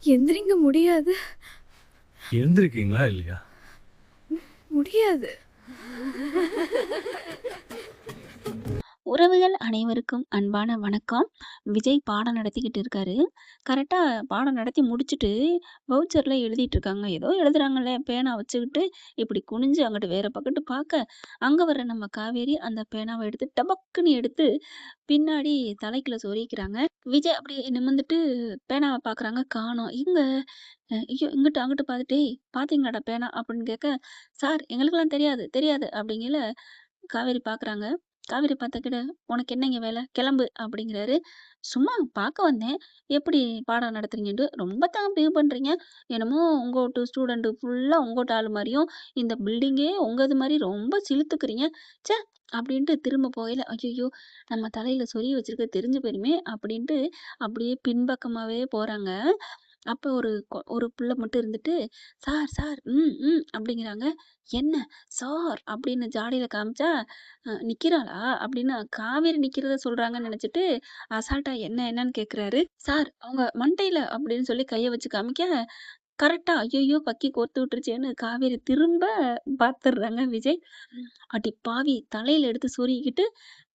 எந்திரிங்க முடியாது. எழுந்திருக்கீங்களா இல்லையா? முடியாது. உறவுகள் அனைவருக்கும் அன்பான வணக்கம். விஜய் பாடம் நடத்திக்கிட்டு இருக்காரு. கரெக்டா பாடம் நடத்தி முடிச்சுட்டு வவுச்சர்ல எழுதிட்டு இருக்காங்க. ஏதோ எழுதுறாங்கல்ல, பேனா வச்சுக்கிட்டு இப்படி குனிஞ்சு அங்கிட்டு வேற பக்கத்து பார்க்க, அங்க வர நம்ம காவேரி அந்த பேனாவ எடுத்து டபக்குன்னு எடுத்து பின்னாடி தலைக்குள்ள சொருகிக்கிறாங்க. விஜய் அப்படியே நிமிர்ந்துட்டு பேனாவ பார்க்குறாங்க, காணோம். எங்க ஐயோ! இங்கிட்டு அங்கிட்டு பார்த்துட்டு, "ஏய் பார்த்தீங்களாடா பேனா?" அப்படின்னு கேட்க, "சார் எங்களுக்கெல்லாம் தெரியாது, தெரியாது." அப்படிங்கையில காவேரி பார்க்குறாங்க. காவேரி பார்த்துக்கிட்டு, "உனக்கு என்னங்க வேலை? கிளம்பு" அப்படிங்கிறாரு. "சும்மா பார்க்க வந்தேன். எப்படி பாடம் நடத்துறீங்கன்ட்டு. ரொம்ப தான் பிஹேவ் பண்றீங்க. என்னமோ உங்கோட்டு ஸ்டூடண்ட் ஃபுல்லா உங்கோட்டு ஆளு மாரியும், இந்த பில்டிங்கே உங்கது மாரி ரொம்ப சிலுத்துக்கிறீங்க. ச்சே!" அப்படின்ட்டு திரும்ப போகையில, "ஐயய்யோ! நம்ம தலையில சொருகி வச்சிருக்கிறது தெரிஞ்சு போயிருமே!" அப்படின்ட்டு அப்படியே பின்பக்கமாவே போறாங்க. அப்போ ஒரு புள்ள மட்டும் இருந்துட்டு, "சார், சார், ம், ம்" அப்படிங்கிறாங்க. "என்ன? சார்" அப்படின்னு ஜாடையில காமிச்சா, நிக்கிறாளா?" அப்படின்னு காவேரி நிக்கிறத சொல்றாங்கன்னு நெனச்சுட்டு, அசால்ட்டா என்ன என்னன்னு கேட்குறாரு. "சார், அவங்க மண்டையில" அப்படின்னு சொல்லி கைய வச்சு காமிக்க, கரெக்ட்டா ஐயய்யோ! பக்கி கோர்த்து விட்டுருச்சேன்னு காவேரி திரும்ப பாத்துர்றாங்க விஜய். "அடி பாவி! தலையில எடுத்து சொருகிக்கிட்டு,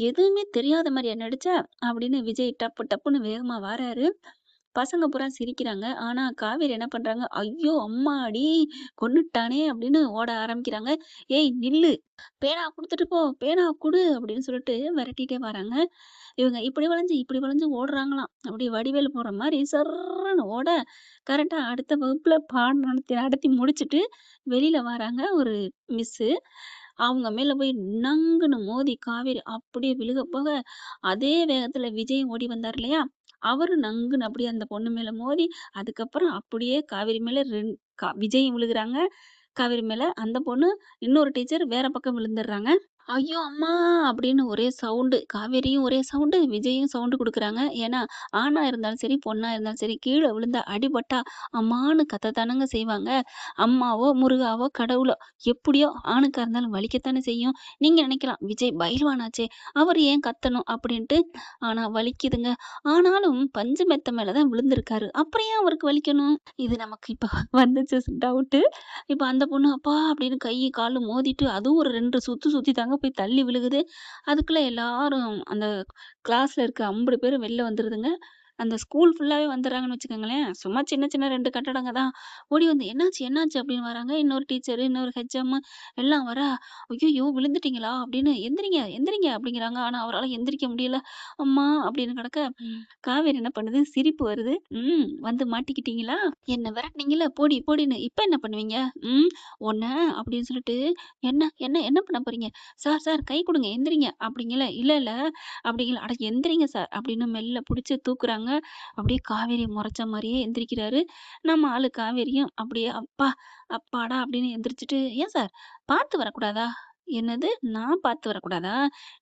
எதுவுமே தெரியாத மாரியா நடிச்ச?" அப்படின்னு விஜய் டப்பு டப்புன்னு வேகமா வாராரு. பசங்க பூரா சிரிக்கிறாங்க. ஆனா காவேரி என்ன பண்றாங்க, "ஐயோ! அம்மாடி! கொன்னுட்டானே!" அப்படின்னு ஓட ஆரம்பிக்கிறாங்க. "ஏய் நில்லு! பேனா குடுத்துட்டு போ! பேனா குடு!" அப்படின்னு சொல்லிட்டு விரட்டிட்டே வராங்க. இவங்க இப்படி வளைஞ்சு ஓடுறாங்களாம். அப்படியே வடிவேலு போற மாரி சர்ருன்னு ஓட, கரெக்ட்டா அடுத்த வகுப்புல பாடம் நடத்தி நடத்தி முடிச்சுட்டு வெளியில வராங்க ஒரு மிஸ்ஸு. அவங்க மேல போய் நங்குன்னு மோதி காவேரி அப்படியே விழுக போக, அதே வேகத்துல விஜயும் ஓடி வந்தார் இல்லையா? அவரும் நங்குன்னு அப்படியே அந்த பொண்ணு மேல மோதி, அதுக்கப்புறம் அப்படியே காவேரி மேல விஜயும் விழுகுறாங்க. காவேரி மேல. அந்த பொண்ணு இன்னொரு டீச்சர் வேற பக்கம் விழுந்துர்றாங்க. "ஐயோ! அம்மா!" அப்படின்னு ஒரே சவுண்டு. காவேரியும் ஒரே சவுண்டு, விஜயும் சவுண்டு குடுக்குறாங்க. ஏன்னா, ஆணா இருந்தாலும் சரி, பொண்ணா இருந்தாலும் சரி, கீழ விழுந்தா அடிபட்டா அம்மான்னு கத்தத்தானங்க செய்வாங்க. அம்மாவோ, முருகாவோ, கடவுளோ எப்படியோ ஆணுக்கா இருந்தாலும் வலிக்கத்தானே செய்யும். நீங்க நினைக்கலாம், "விஜய் பயில்வானாச்சே, அவரு ஏன் கத்தணும்?" அப்படின்ட்டு. ஆனா வலிக்குதுங்க. ஆனாலும் பஞ்சு மெத்த மேல தான் விழுந்திருக்காரு. அப்புறம் ஏன் அவருக்கு வலிக்கணும்? இது நமக்கு இப்ப வந்துச்சு டவுட்டு. இப்ப அந்த பொண்ணு, "அப்பா!" அப்படின்னு கை, காலு மோதிட்டு, அதுவும் ஒரு 2 சுத்து சுத்தி தாங்க போய் தள்ளி விழுகுது. அதுக்குள்ள எல்லாரும் அந்த கிளாஸ்ல இருக்க 50 பேரும் வெளில வந்துருதுங்க. அந்த ஸ்கூல் ஃபுல்லாவே வந்துர்றாங்கன்னு வச்சுக்கோங்களேன். சும்மா சின்ன சின்ன 2 கட்டடங்க தான். ஓடி வந்து, "என்னாச்சு? என்னாச்சு?" அப்படின்னு வராங்க. இன்னொரு டீச்சரு, இன்னொரு ஹெச்எம் எல்லாம் வர, "ஐய்யய்யோ! விழுந்துட்டீங்களா?" அப்படின்னு, "எந்திரிங்க, எந்திரிங்க" அப்படிங்கிறாங்க. ஆனா அவரால எந்திரிக்க முடியல. "அம்மா" அப்படின்னு கிடக்க, காவேரி என்ன பண்ணுது? சிரிப்பு வருது. "ம் வந்து மாட்டிக்கிட்டீங்களா? என்ன விரட்டுனீங்கல்ல, போடி போடின்னு. இப்ப என்ன பண்ணுவீங்க? ம் உன்ன" அப்படின்னு சொல்லிட்டு, "என்ன என்ன என்ன பண்ண போறீங்க?" "சார் சார் கை குடுங்க, எந்திரிங்க" அப்படிங்கல. "இல்ல இல்ல" அப்படிங்கல. "அட எந்திரிங்க சார்" அப்படின்னு மெல்ல புடிச்சு தூக்குறாங்க. அப்படியே காவேரி மொறச்ச மாரியே எந்திரிக்கிறாரு. நம்ம ஆளு காவேரியும் அப்படியே அப்பா! அப்பாடா! அப்படின்னு எந்திரிச்சுட்டு, "ஏன் சார் பார்த்து வரக்கூடாதா?" "என்னது? நான் பார்த்து வரக்கூடாதா?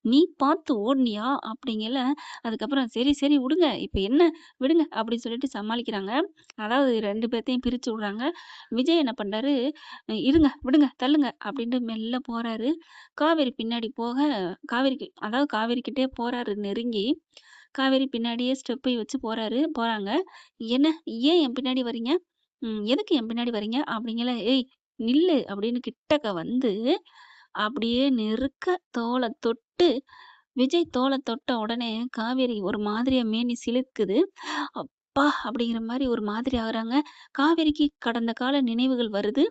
நீ பார்த்து ஓடுனியா?" அப்படிங்கல. அதுக்கப்புறம் "சரி சரி விடுங்க. இப்ப என்ன விடுங்க" அப்படின்னு சொல்லிட்டு சமாளிக்கிறாங்க. அதாவது 2 பேத்தையும் பிரிச்சு விடுறாங்க. விஜய் என்ன பண்றாரு, "இருங்க, விடுங்க, தள்ளுங்க" அப்படின்ட்டு மெல்ல போறாரு. காவேரி பின்னாடி போக, காவேரிக்கிட்டயே போறாரு நெருங்கி. காவேரி பின்னாடியே ஸ்டெப்பை வச்சு போறாங்க. "என்ன? ஏன் என் பின்னாடி வரீங்க? எதுக்கு என் பின்னாடி வரீங்க?" அப்படிங்கல. "ஏய் நில்லு" அப்படின்னு கிட்டக்க வந்து, அப்படியே நெருக்க தோள தொட்டு, விஜய் தோள தொட்ட உடனே காவேரி ஒரு மாதிரியா மேனி சிலிர்க்குது. அப்பா! அப்படிங்கிற மாரி ஒரு மாதிரி ஆகுறாங்க. காவேரிக்கு கடந்த கால நினைவுகள் வருது.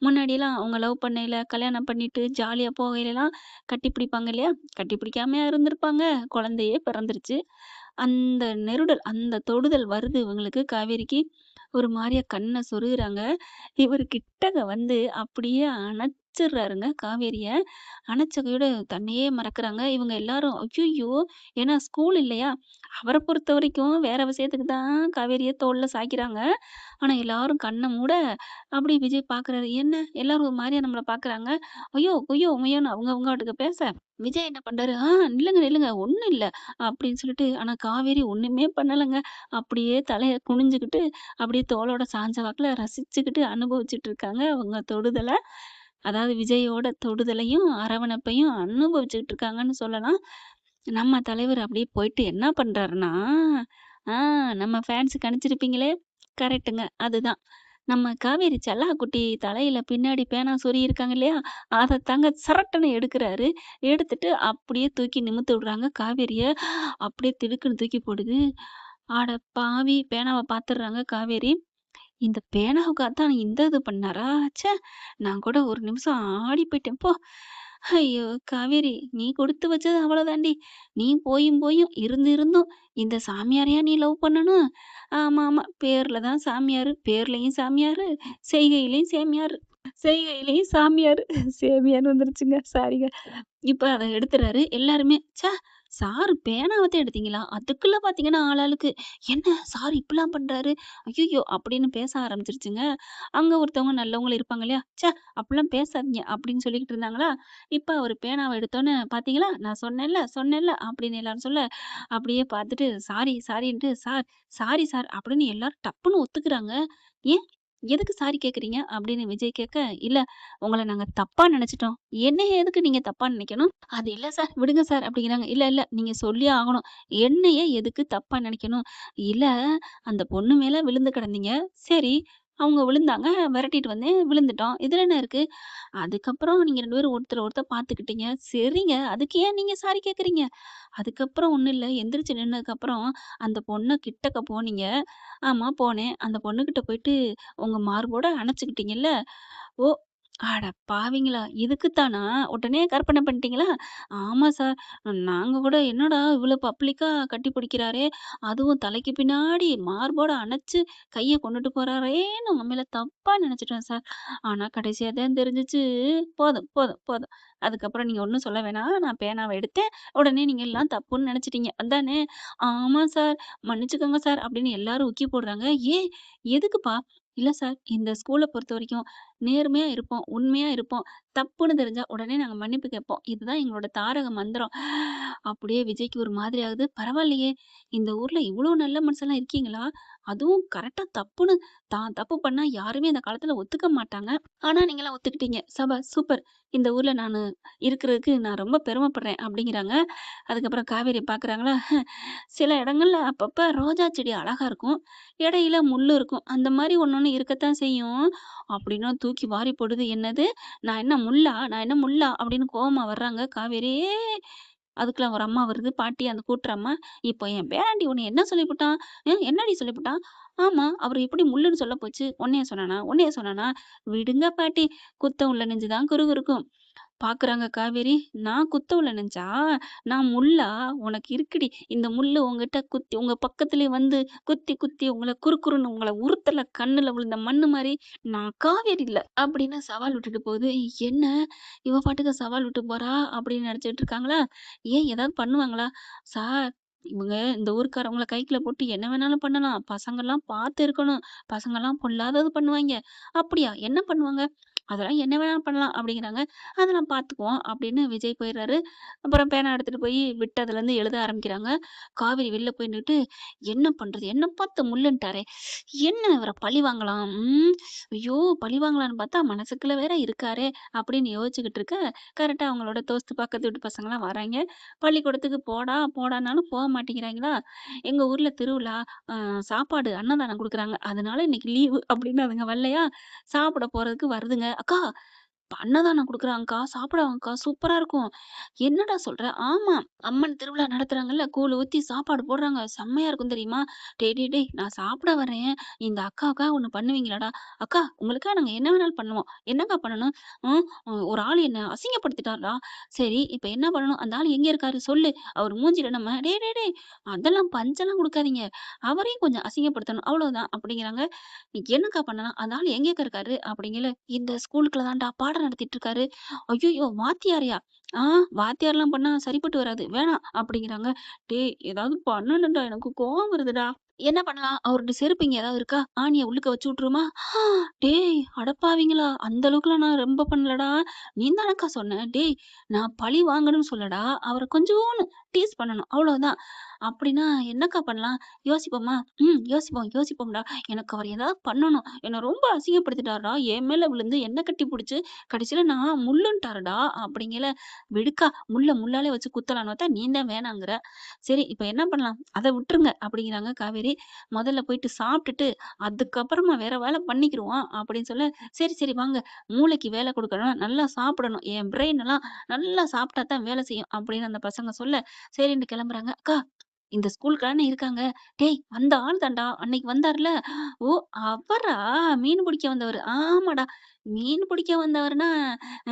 முன்னாடிலாம் அவங்க லவ் பண்ணையில, கல்யாணம் பண்ணிட்டு ஜாலியா போகையிலலாம் கட்டி பிடிப்பாங்க இல்லையா? கட்டி பிடிக்காமயா இருந்திருப்பாங்க. குழந்தையே பிறந்துருச்சு. அந்த நெருடல், அந்த தொடுதல் வருது இவங்களுக்கு காவேரிக்கு. ஒரு மாரியா கண்ண சொருகுறாங்க. இவரு கிட்டக்க வந்து அப்படியே அணைச்சுர்றாருங்க காவேரிய. அணைச்ச கையோட தன்னையே மறக்குறாங்க. இவங்க எல்லாரும் ஐய்யய்யோ! ஏன்னா ஸ்கூல் இல்லையா? அவர பொறுத்தவரைக்கும் வேற விஷயத்துக்கு தான் காவேரிய தோள்ல சாய்க்கிறாங்க. ஆனா எல்லாரும் கண்ண மூட, அப்படியே விஜய் பார்க்குறாரு. என்ன எல்லாரும் ஒரு மாரியா நம்மள பார்க்குறாங்க. ஐயோ! கொய்யோ! முய்யோன்னு அவங்க அவங்க பாட்டுக்கு பேச, விஜய் என்ன பண்றாரு, நில்லுங்க நில்லுங்க ஒண்ணும் இல்ல" அப்படின்னு சொல்லிட்டு. ஆனா காவேரி ஒண்ணுமே பண்ணலங்க. அப்படியே தலைய குனிஞ்சுகிட்டு, அப்படியே தோளோட சாஞ்ச வாக்குல ரசிச்சுக்கிட்டு அனுபவிச்சுட்டு இருக்காங்க அவங்க தொடுதல. அதாவது விஜயோட தொடுதலையும், அரவணைப்பையும் அனுபவிச்சுக்கிட்டு இருக்காங்கன்னு சொல்லலாம். நம்ம தலைவர் அப்படியே போயிட்டு என்ன பண்றாருன்னா, ஆ நம்ம ஃபேன்ஸ் கணிச்சிருப்பீங்களே! கரெக்ட்டுங்க. அதுதான். நம்ம காவேரி செல்லாக்குட்டி தலையில பின்னாடி பேனா சொருகியிருக்காங்க இல்லையா? அதத்தாங்க சரட்டுன்னு எடுக்குறாரு. எடுத்துட்டு அப்படியே தூக்கி நிமிர்த்தி விடுறாங்க. காவேரிய அப்படியே திடுக்குன்னு தூக்கி போடுது. அட பாவி! பேனாவ பாத்துர்றாங்க காவேரி. இந்த பேனாவுக்காகத்தான் இந்த இது பண்ணாரா? ச்சே! நான் கூட ஒரு நிமிஷம் ஆடி போயிட்டேன் போ. ஐயோ! காவேரி நீ கொடுத்து வச்சது அவ்வளோதாண்டி. நீ போயும் போயும் இருந்து இருந்தும் இந்த சாமியாரையா நீ லவ் பண்ணணும்? ஆமா, ஆமா. பேர்ல தான் சாமியாரு. பேர்லயும் சாமியாரு, செய்கையிலயும் சேமியாரு. செய்கையிலயும் சாமியாரு. சேமியான்னு வந்துருச்சுங்க. சாரிங்க. இப்ப அத எடுத்துறாரு. எல்லாருமே, ச்சே! சார் பேனாவத்த எடுத்தீங்களா? அதுக்குள்ள பாத்தீங்கன்னா, ஆளாளுக்கு, "என்ன சார் இப்படிலாம் பண்றாரு? ஐய்யய்யோ!" அப்படின்னு பேச ஆரம்பிச்சுருச்சுங்க. அங்க ஒருத்தவங்க நல்லவங்களும் இருப்பாங்க இல்லையா? "ச்சே! அப்படிலாம் பேசாதீங்க" அப்படின்னு சொல்லிக்கிட்டு இருந்தாங்களா, இப்ப அவரு பேனாவ எடுத்தோனே, "பாத்தீங்களா? நான் சொன்னேன்ல, சொன்னேன்ல" அப்படின்னு எல்லாரும் சொல்ல, அப்படியே பாத்துட்டு சாரி, சாரின்ட்டு, "சார், சாரி சார்" அப்படின்னு எல்லாரும் டப்புன்னு ஒத்துக்குறாங்க. "ஏன்? எதுக்கு சாரி கேட்குறீங்க?" அப்படின்னு விஜய் கேட்க, "இல்ல உங்கள நாங்க தப்பா நெனச்சுட்டோம்." "என்னைய எதுக்கு நீங்க தப்பா நெனைக்கணும்?" "அது இல்ல சார், விடுங்க சார்" அப்படிங்கிறாங்க. "இல்ல, இல்ல நீங்க சொல்லியே ஆகணும். என்னைய எதுக்கு தப்பா நெனைக்கணும்?" "இல்ல அந்த பொண்ணு மேல விழுந்து கிடந்தீங்க. சரி, அவங்க விழுந்தாங்க. விரட்டிட்டு வந்தேன். விழுந்துட்டோம். இதுல என்ன இருக்கு? அதுக்கப்புறம் நீங்க 2 பேரும் ஒருத்தர ஒருத்தர் பார்த்துக்கிட்டீங்க. சரிங்க. அதுக்கு ஏன் நீங்க சாரி கேட்குறீங்க? அதுக்கப்புறம் ஒண்ணும் இல்ல. எந்திரிச்சு நின்னதுக்கப்புறம் அந்த பொண்ண கிட்டக்க போனீங்க. ஆமா போனேன். அந்த பொண்ணுகிட்ட போயிட்டு உங்க மார்போட அணைச்சுக்கிட்டீங்கல்ல. ஓ! அட பாவிங்களா! இதுக்குத்தானா? உடனே கற்பனை பண்ணிட்டீங்களா? ஆமா சார். நாங்க கூட என்னடா இவ்ளோ பப்ளிக்கா கட்டி பிடிக்கிறாரே! அதுவும் தலைக்கு பின்னாடி மார்போட அணைச்சு கைய கொண்டுட்டு போறாரேன்னு உங்க மேல தப்பா நெனச்சுட்டோம் சார். ஆனா கடைசியா தான் தெரிஞ்சுச்சு. போதும், போதும், போதும். அதுக்கப்புறம் நீங்க ஒண்ணும் சொல்ல வேணாம். நான் பேனாவ எடுத்தேன். உடனே நீங்க எல்லாம் தப்புன்னு நெனச்சுட்டீங்க. அதானே? ஆமா சார். மன்னிச்சுக்கோங்க சார் அப்படின்னு எல்லாரும் உக்கி போடுறாங்க. ஏன்? எதுக்குப்பா? இல்ல சார். இந்த ஸ்கூல பொறுத்தவரைக்கும் நேர்மையா இருப்போம். உண்மையா இருப்போம். தப்புன்னு தெரிஞ்சா உடனே நாங்க மன்னிப்பு கேட்போம். இதுதான் எங்களோட தாரக மந்திரம். அப்படியே விஜய்க்கு ஒரு மாதிரி ஆகுது. பரவாயில்லையே! இந்த ஊர்ல இவ்ளோ நல்ல மனுஷன்லாம் இருக்கீங்களா? அதுவும் கரெக்ட்டா தப்புன்னு தான் தப்பு பண்ணா யாருமே இந்த காலத்துல ஒத்துக்க மாட்டாங்க. ஆனா நீங்கலாம் ஒத்துக்கிட்டீங்க. சபாஸ் சூப்பர். இந்த ஊர்ல நானு இருக்கிறதுக்கு நான் ரொம்ப பெருமைப்படுறேன் அப்படிங்கிறாங்க. அதுக்கப்புறம் காவேரிய பார்க்குறாங்களா, சில இடங்கள்ல அப்பப்ப ரோஜா செடி அழகா இருக்கும். இடையில முள்ளு இருக்கும். அந்த மாரி ஒண்ணு ஒண்ணு இருக்கத்தான் செய்யும். அப்படின்னா தூக்கி வாரி போடுது. என்னது? நான் என்ன முள்ளா? நான் என்ன முள்ளா? அப்படின்னு கோவமா வர்றாங்க காவேரி. அதுக்குள்ள ஒரு அம்மா வருது. பாட்டி அந்த கூட்டுற அம்மா. "இப்போ என் பேராண்டி உன்னைய என்ன சொல்லிப்புட்டான்? என்னடி சொல்லிப்புட்டான்?" "ஆமா, அவரு எப்படி முள்ளுன்னு சொல்ல போச்சு? உன்னைய சொன்னானா? உன்னைய சொன்னானா?" "விடுங்க பாட்டி. குத்த உள்ள நெஞ்சு தான் குறுகுறுக்கும்." பாக்குறாங்க காவேரி. "நான் குத்த உள்ள நெஞ்சா? நான் முள்ளா? உனக்கு இருக்குடி. இந்த முள்ளு உன்கிட்ட குத்தி உங்க பக்கத்திலேயே வந்து குத்தி, குத்தி உங்கள குறுகுறுன்னு உங்கள உறுத்தல கண்ணுல விழுந்த மண்ணு மாரி. நான் காவேரி இல்ல." அப்படின்னு சவால் விட்டுட்டு போகுது. என்ன இவ பாட்டுக்கு சவால் விட்டு போறா அப்படின்னு நெனச்சுட்டு இருக்காங்களா? ஏன் ஏதாவது பண்ணுவாங்களா? சார் இவங்க இந்த ஊர்க்காரவங்கள கைக்குள்ள போட்டு என்ன வேணாலும் பண்ணலாம். பசங்கலாம் பார்த்து இருக்கணும். பசங்கலாம் பொல்லாதது பண்ணுவாய்ங்க. அப்படியா? என்ன பண்ணுவாங்க? அதெல்லாம் என்ன வேணாலும் பண்ணலாம் அப்படிங்கிறாங்க. அதெல்லாம் பார்த்துக்குவோம் அப்படின்னு விஜய் போயிடுறாரு. அப்புறம் பேனா எடுத்துட்டு போய் விட்டதுலேருந்து எழுத ஆரம்பிக்கிறாங்க. காவேரி வெளில போய் நின்னுட்டு, "என்ன பண்றது? என்ன பார்த்து முள்ளுன்ட்டாரே! என்ன இவர பழி வாங்கலாம்? ஐயோ! பழி வாங்கலான்னு பார்த்தா மனசுக்குள்ள வேற இருக்காரே!" அப்படின்னு யோசிச்சுக்கிட்டு இருக்க, கரெக்ட்டா அவங்களோட தோஸ்து பக்கத்து வீட்டு பசங்கலாம் வராய்ங்க. பள்ளிக்கூடத்துக்கு போடா, போடான்னாலும் போ மாட்டேங்கிறாய்ங்களா, "எங்க ஊர்ல திருவிழா, சாப்பாடு அன்னதானம் குடுக்குறாங்க. அதனால இன்னைக்கு லீவு" அப்படின்னு அதுங்க வரலையா, சாப்பிட போறதுக்கு வருதுங்க. "அக்கா அன்னதானம் குடுக்குறாங்கக்கா, சாப்பிட வாங்கக்கா, சூப்பரா இருக்கும்." "என்னடா சொல்ற?" "ஆமா, அம்மன் திருவிழா நடத்துறாங்கல்ல, கூழ் ஊத்தி சாப்பாடு போடுறாங்க. செம்மையா இருக்கும் தெரியுமா?" "டேய், டேய், டேய் நான் சாப்பிட வரேன். இந்த அக்காவுக்காக ஒண்ணு பண்ணுவீங்களாடா?" "அக்கா உங்களுக்காக நாங்க என்ன வேணாலும் பண்ணுவோம்." "என்னக்கா பண்ணணும்?" "ம் ஒரு ஆளு என்ன அசிங்கப்படுத்திட்டார்டா." "சரி, இப்ப என்ன பண்ணணும்? அந்த ஆளு எங்க இருக்காரு சொல்லு. அவர் மூஞ்சில நம்ம" "டேய், டேய், டேய் அதெல்லாம் பஞ்செல்லாம் குடுக்காதீங்க. அவரையும் கொஞ்சம் அசிங்கப்படுத்தணும். அவ்வளவுதான்." அப்படிங்கிறாங்க. "என்னக்கா பண்ணலாம்? அந்த ஆள் எங்கேக்கா இருக்காரு?" அப்படிங்கல. "இந்த ஸ்கூலுக்குள்ள தான்டா பாடம் நடத்திட்டு இருக்காரு." "ஐய்யய்யோ! வாத்தியாரையா?" "ஆ வாத்தியார்லாம் பண்ணா சரிப்பட்டு வராது. வேணாம்." அப்படிங்கிறாங்க. "டேய் ஏதாவது பண்ணணும்டா. எனக்கு கோவம் வருதுடா." "என்ன பண்ணலாம்? அவருட்ட செருப்பு இங்க ஏதாவது இருக்கா? ஆணிய உள்ளுக்க வச்சு விட்டுருமா?" "டேய் அடப்பாவிங்களா! அந்த அளவுக்குலாம் நான் ரொம்ப பண்ணலடா. நீ தானக்கா சொன்ன." "டேய் நான் பழி வாங்கணும்னு சொல்லடா. அவர கொஞ்சோன்னு டீஸ் பண்ணணும். அவ்வளோதான். அப்படின்னா என்னக்கா பண்ணலாம்? யோசிப்போமா? யோசிப்போம், யோசிப்போம்டா. எனக்கு அவர் ஏதாவது பண்ணணும். என்ன ரொம்ப அசிங்கப்படுத்திட்டாருடா. என் மேல விழுந்து என்ன கட்டி புடிச்சு, கடைசியில நான் முள்ளுன்ட்டாருடா. அப்படிங்கையில, விடுக்கா முள்ள முள்ளாலே வச்சு குத்தலான்னு பார்த்தா, நீ தான் வேணாங்கிற. சரி இப்ப என்ன பண்ணலாம்? அத விட்டுருங்க அப்படிங்கிறாங்க காவேரி. முதல்ல போயிட்டு சாப்பிட்டுட்டு, அதுக்கப்புறமா வேற வேலை பண்ணிக்கிருவோம் அப்படின்னு சொல்ல, சரி, சரி வாங்க. மூளைக்கு வேலை குடுக்கணும். நல்லா சாப்பிடணும். என் பிரெயின் எல்லாம் நல்லா சாப்பிட்டா தான் வேலை செய்யும் அப்படின்னு அந்த பசங்க சொல்ல, சரின்னு கிளம்புறாங்க. அக்கா இந்த ஸ்கூலுக்கான இருக்காங்க. டேய் அந்த ஆள் தான்டா. அன்னைக்கு வந்தார்ல. ஓ! அவரா? மீன் பிடிக்க வந்தவரு. ஆமாடா. மீன் பிடிக்க வந்தவர்னா,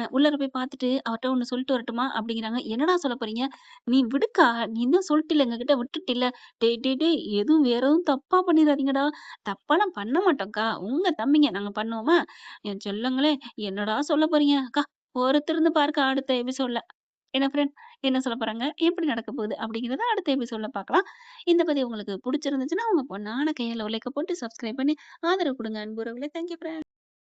உள்ளார போய் பார்த்துட்டு அவர்ட்ட ஒண்ணு சொல்லிட்டு வரட்டுமா? அப்படிங்கிறாங்க. என்னடா சொல்ல போறீங்க? நீ விடுக்கா. நீ தான் சொல்ட்டில்ல எங்ககிட்ட விட்டுட்டில்ல. டேய், டேய், டேய் எதுவும் வேற எதுவும் தப்பா பண்ணிறாதீங்கடா. தப்பாலாம் பண்ண மாட்டோம்க்கா. உங்க தம்பிங்க நாங்க பண்ணுவோமா? என் செல்லங்களே என்னடா சொல்ல போறீங்க? அக்கா பொறுத்திருந்து பாருக்கா அடுத்த எபிசோட்ல. என்ன ஃப்ரெண்ட் என்ன சொல்ல போறாங்க? எப்படி நடக்க போகுது? அப்படிங்கிறத அடுத்த எபிசோட்ல பார்க்கலாம். இந்த பதிவு உங்களுக்கு புடிச்சிருந்துச்சுன்னா, உங்க பொண்ணான கையால ஒரு லைக்க போட்டு சப்ஸ்கிரைப் பண்ணி ஆதரவு குடுங்க அன்புறவுகளே. Thank you friend.